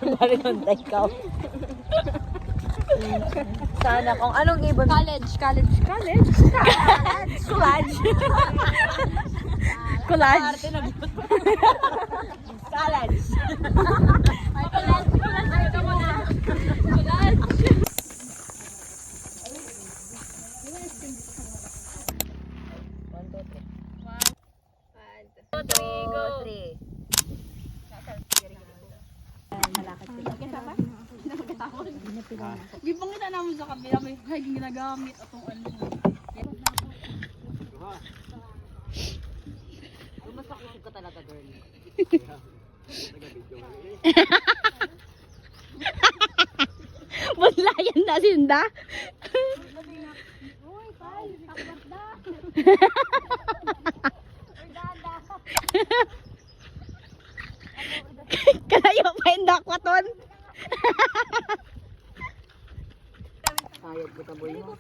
Marinonda ikaw. Sana kung anong ibon. College. Collage. Collage. Di bang kita naman sa kabila may ginagamit atong ano. Mas makusog ka talaga, girl. Bunlayan na sinda. Kaya pa yung dakwaton. Sayad ko taboy mo.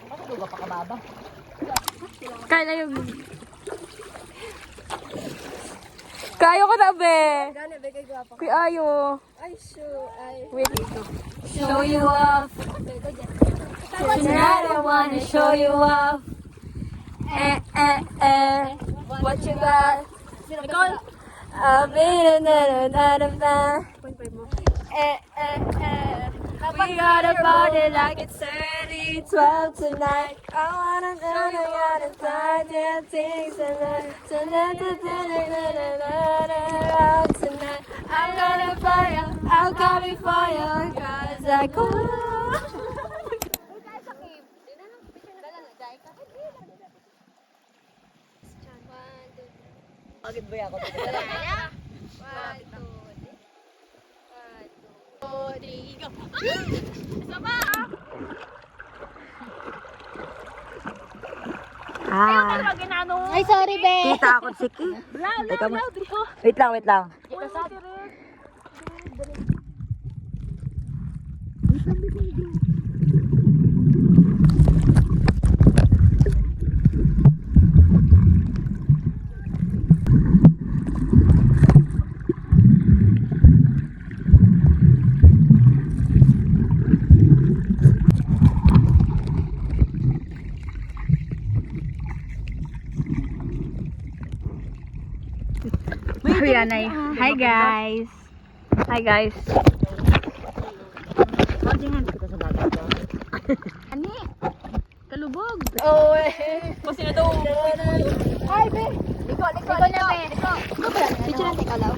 Bakit ba pa kababa? Kaya yung... Kaya ko na, be. Kuya ayo. Wait. Show you off. Tonight I wanna show you off. What you got? I'll be we gotta party like it's 30-12 tonight. I wanna know I gotta find the things tonight. Tonight. I'm gonna fire, I'm coming for you, cause I could. Bakit ba ako? Ay, sorry, be. Kita ako si Ki. Wait lang. Hi, guys. Hi, guys. Pagdingan kita sa dagat. Ani? Kalubog. Oh, kasi na daw. Ay, be. Liko na, be. Liko. Picture natin kalaw.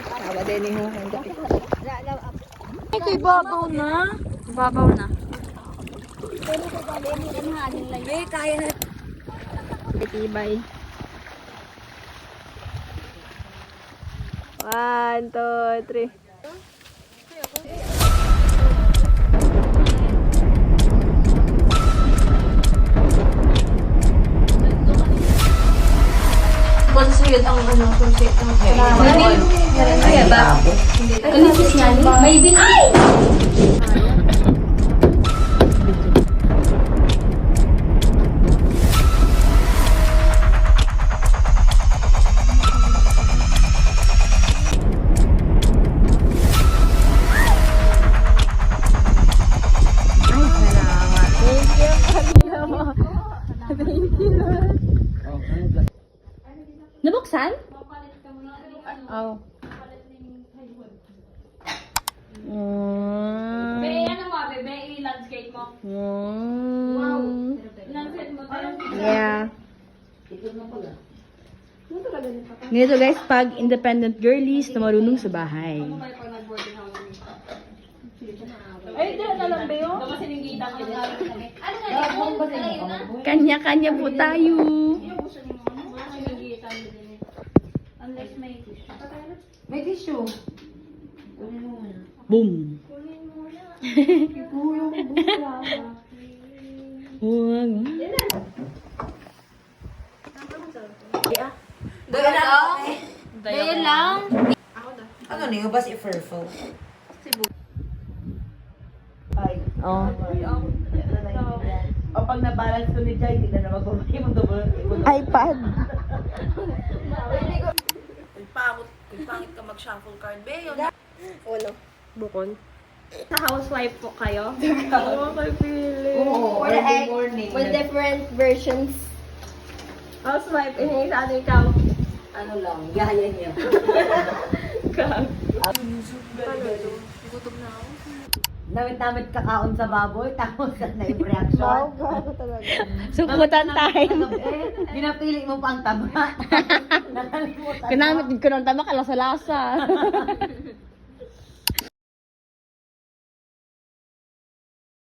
Tama din niyo. Ay, kay babaw na. Babaw na. Eh, kaya na. Bitibay. 1, 2, 3. Masasayod ang ano, concept ng kaya ba? Ano siya niya? May din. Ay! Nabuksan? Oh. Be, ano mo, bebe, i-landscape mo. Wow. Landscape mo tayo. Yeah. Ganito guys, pag independent girlies na marunong sa bahay. Ay, di na lang ba yun? Ito kasi ningita ko yung gamit kami. Ano nga, yun? Yun na? Kanya-kanya po tayo. Unless may tissue. May tissue. Boom. Dahil lang. Ano niyo ba si Furfo? Ay. Oh. O pag nabalance to ni Jai, hindi na magbabayi mo double. iPad. mag-shuffle card. Be, yun. Uno. Bukon. Sa housewife po kayo? Oo, kay Pili. Oo, every morning. With different versions. Housewife, iniisa ano ikaw? Ano lang, gaya niya. Gutom na ako. Damit kakaon sa baboy, tapos na yung reaction. Gago talaga. Sukutan time. Pinapili mo pa ang taba. Nakalimutan mo. Kinamit din ko ng tama, kalasa-lasa.